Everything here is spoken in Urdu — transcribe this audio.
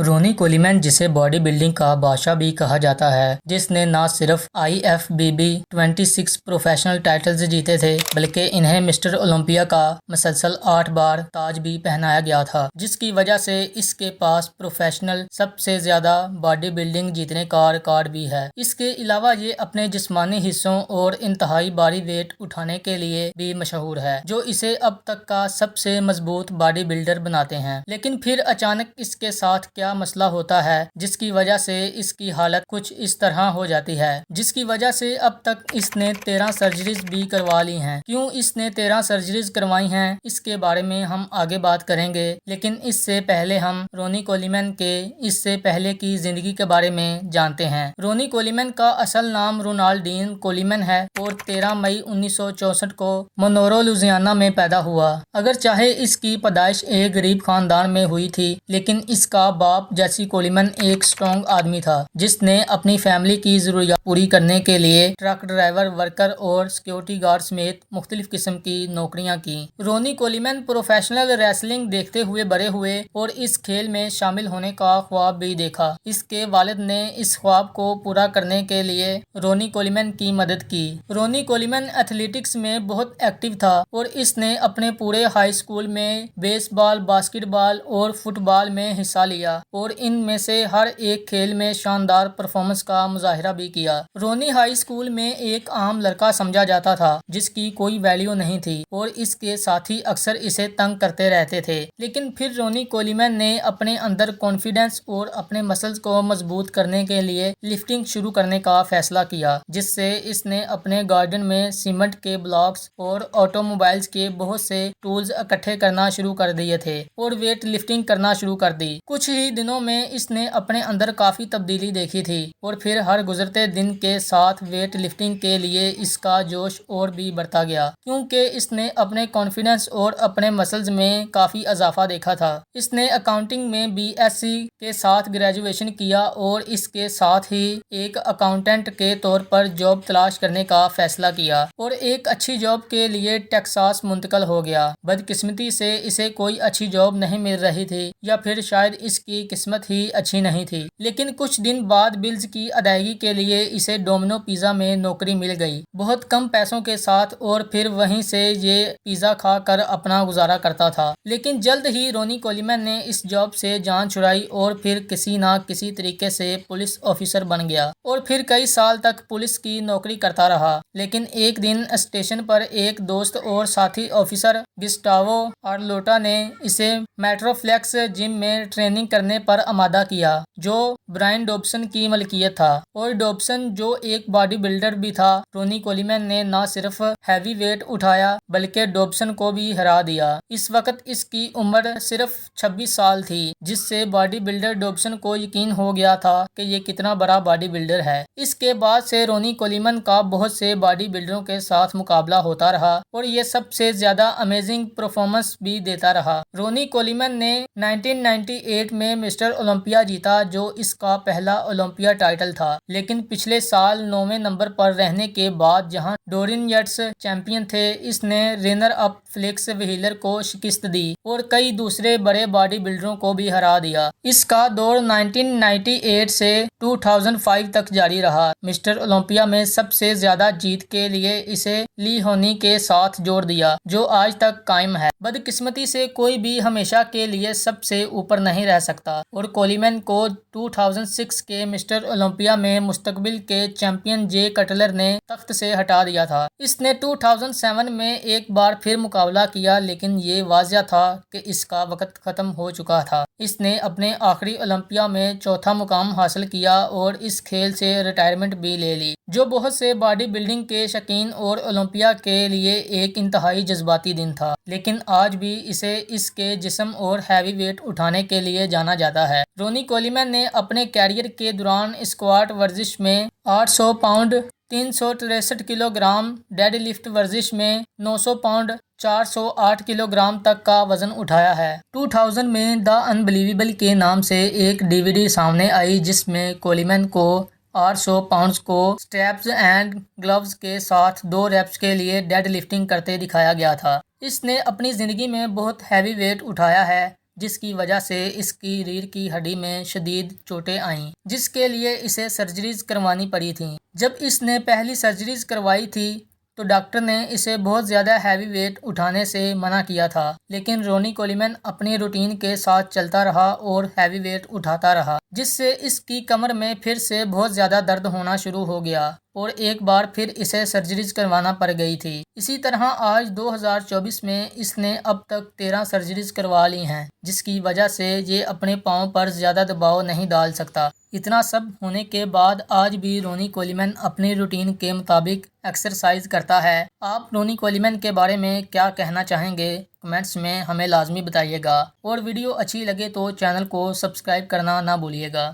رونی کولیمن جسے باڈی بلڈنگ کا بادشاہ بھی کہا جاتا ہے، جس نے نہ صرف IFBB 26 پروفیشنل ٹائٹلز جیتے تھے بلکہ انہیں مسٹر اولمپیا کا مسلسل 8 بار تاج بھی پہنایا گیا تھا، جس کی وجہ سے اس کے پاس پروفیشنل سب سے زیادہ باڈی بلڈنگ جیتنے کا ریکارڈ بھی ہے۔ اس کے علاوہ یہ اپنے جسمانی حصوں اور انتہائی بھاری ویٹ اٹھانے کے لیے بھی مشہور ہے، جو اسے اب تک کا سب سے مضبوط باڈی بلڈر بناتے ہیں۔ لیکن پھر اچانک اس کے ساتھ کیا مسئلہ ہوتا ہے جس کی وجہ سے اس کی حالت کچھ اس طرح ہو جاتی ہے، جس کی وجہ سے اب تک اس نے 13 سرجریز بھی کروا لی ہیں۔ کیوں اس نے 13 سرجریز کروائی ہیں، اس کے بارے میں ہم آگے بات کریں گے، لیکن اس سے پہلے ہم رونی کولیمن کے اس سے پہلے کی زندگی کے بارے میں جانتے ہیں۔ رونی کولیمن کا اصل نام رونالڈین کولیمن ہے اور 13 مئی 1964 کو منورو لوزیانا میں پیدا ہوا۔ اگر چاہے اس کی پیدائش ایک غریب خاندان میں ہوئی تھی، لیکن اس کا باپ جیسی کولیمن ایک اسٹرانگ آدمی تھا جس نے اپنی فیملی کی ضروریات پوری کرنے کے لیے ٹرک ڈرائیور، ورکر اور سیکیورٹی گارڈ سمیت مختلف قسم کی نوکریاں کی۔ رونی کولیمن پروفیشنل ریسلنگ دیکھتے ہوئے بڑے ہوئے اور اس کھیل میں شامل ہونے کا خواب بھی دیکھا۔ اس کے والد نے اس خواب کو پورا کرنے کے لیے رونی کولیمن کی مدد کی۔ رونی کولیمن ایتھلیٹکس میں بہت ایکٹیو تھا اور اس نے اپنے پورے ہائی اسکول میں بیس بال، باسکٹ بال اور فٹ بال میں حصہ لیا اور ان میں سے ہر ایک کھیل میں شاندار پرفارمنس کا مظاہرہ بھی کیا۔ رونی ہائی اسکول میں ایک عام لڑکا سمجھا جاتا تھا جس کی کوئی ویلیو نہیں تھی اور اس کے ساتھی اکثر اسے تنگ کرتے رہتے تھے، لیکن پھر رونی کولیمن نے اپنے اندر کانفیڈنس اور اپنے مسلز کو مضبوط کرنے کے لیے لفٹنگ شروع کرنے کا فیصلہ کیا، جس سے اس نے اپنے گارڈن میں سیمنٹ کے بلاکس اور آٹو موبائلز کے بہت سے ٹولز اکٹھے کرنا شروع کر دیے تھے اور ویٹ لفٹنگ کرنا شروع کر دی۔ کچھ ہی دنوں میں اس نے اپنے اندر کافی تبدیلی دیکھی تھی اور پھر ہر گزرتے دن کے ساتھ ویٹ لفٹنگ کے لیے اس کا جوش اور بھی بڑھتا گیا، کیونکہ اس نے اپنے کانفیڈنس اور اپنے مسلز میں کافی اضافہ دیکھا تھا۔ اس نے اکاؤنٹنگ میں BSc کے ساتھ گریجویشن کیا اور اس کے ساتھ ہی ایک اکاؤنٹنٹ کے طور پر جاب تلاش کرنے کا فیصلہ کیا اور ایک اچھی جاب کے لیے ٹیکساس منتقل ہو گیا۔ بدقسمتی سے اسے کوئی اچھی جاب نہیں مل رہی تھی یا پھر شاید اس کی قسمت ہی اچھی نہیں تھی، لیکن کچھ دن بعد بلز کی ادائیگی کے لیے اسے ڈومینو پیزا میں نوکری مل گئی، بہت کم پیسوں کے ساتھ، اور پھر وہیں سے یہ پیزا کھا کر اپنا گزارا کرتا تھا۔ لیکن جلد ہی رونی کولیمن نے اس جاب سے جان چھڑائی اور پھر کسی نہ کسی طریقے سے پولیس آفیسر بن گیا اور پھر کئی سال تک پولیس کی نوکری کرتا رہا۔ لیکن ایک دن اسٹیشن پر ایک دوست اور ساتھی آفیسر گسٹاوو آرلوٹا نے اسے میٹروفلیکس جم میں ٹریننگ کرنے پر آمادہ کیا، جو برائن ڈوبسن کی ملکیت تھا، اور ڈوبسن جو ایک باڈی بلڈر بھی تھا۔ رونی کولیمن نے نہ صرف ہیوی ویٹ اٹھایا بلکہ ڈوبسن کو بھی ہرا دیا۔ اس وقت اس کی عمر صرف 26 سال تھی، جس سے باڈی بلڈر ڈوبسن کو یقین ہو گیا تھا کہ یہ کتنا بڑا باڈی بلڈر ہے۔ اس کے بعد سے رونی کولیمن کا بہت سے باڈی بلڈروں کے ساتھ مقابلہ ہوتا رہا اور یہ سب سے زیادہ امیزنگ پرفارمنس بھی دیتا رہا۔ رونی کولیمن نے 1998 میں مسٹر اولمپیا جیتا، جو اس کا پہلا اولمپیا ٹائٹل تھا، لیکن پچھلے سال 9ویں نمبر پر رہنے کے بعد جہاں ڈورین یٹس چیمپئن تھے، اس نے رنر اپ فلیکس وہیلر کو شکست دی اور کئی دوسرے بڑے باڈی بلڈروں کو بھی ہرا دیا۔ اس کا دور 1998 سے 2005 تک جاری رہا۔ مسٹر اولمپیا میں سب سے زیادہ جیت کے لیے اسے لی ہونی کے ساتھ جوڑ دیا، جو آج تک قائم ہے۔ بدقسمتی سے کوئی بھی ہمیشہ کے لیے سب سے اوپر نہیں رہ سکتا اور کولیمن کو 2006 کے مسٹر اولمپیا میں مستقبل کے چیمپئن جے کٹلر نے تخت سے ہٹا دیا تھا۔ اس نے 2007 میں ایک بار پھر مقابلہ کیا، لیکن یہ واضح تھا کہ اس کا وقت ختم ہو چکا تھا۔ اس نے اپنے آخری اولمپیا میں چوتھا مقام حاصل کیا اور اس کھیل سے ریٹائرمنٹ بھی لے لی، جو بہت سے باڈی بلڈنگ کے شائقین اور اولمپیا کے لیے ایک انتہائی جذباتی دن تھا۔ لیکن آج بھی اسے اس کے جسم اور ہیوی ویٹ اٹھانے کے لیے جانا جاتا ہے۔ رونی کولیمن نے اپنے کیریئر کے دوران اسکواٹ ورزش میں 800 pound 363 kilo gram, dead lift ورزش میں 900 پاؤنڈ 408 کلو گرام تک کا وزن اٹھایا ہے۔ 2000 میں دا انبلیویبل کے نام سے ایک DVD سامنے آئی جس میں کولیمن کو 800 پاؤنڈز کو سٹریپز اینڈ گلوز کے ساتھ 2 ریپس کے لیے ڈیڈ لفٹنگ کرتے دکھایا گیا تھا۔ اس نے اپنی زندگی میں بہت ہیوی ویٹ اٹھایا ہے، جس کی وجہ سے اس کی ریڑھ کی ہڈی میں شدید چوٹیں آئیں، جس کے لیے اسے سرجریز کروانی پڑی تھیں۔ جب اس نے پہلی سرجریز کروائی تھی تو ڈاکٹر نے اسے بہت زیادہ ہیوی ویٹ اٹھانے سے منع کیا تھا، لیکن رونی کولمن اپنی روٹین کے ساتھ چلتا رہا اور ہیوی ویٹ اٹھاتا رہا، جس سے اس کی کمر میں پھر سے بہت زیادہ درد ہونا شروع ہو گیا اور ایک بار پھر اسے سرجریز کروانا پڑ گئی تھی۔ اسی طرح آج 2024 میں اس نے اب تک 13 سرجریز کروا لی ہیں، جس کی وجہ سے یہ اپنے پاؤں پر زیادہ دباؤ نہیں ڈال سکتا۔ اتنا سب ہونے کے بعد آج بھی رونی کولمن اپنی روٹین کے مطابق ایکسرسائز کرتا ہے۔ آپ رونی کولمن کے بارے میں کیا کہنا چاہیں گے؟ کمنٹس میں ہمیں لازمی بتائیے گا، اور ویڈیو اچھی لگے تو چینل کو سبسکرائب کرنا نہ بھولیے گا۔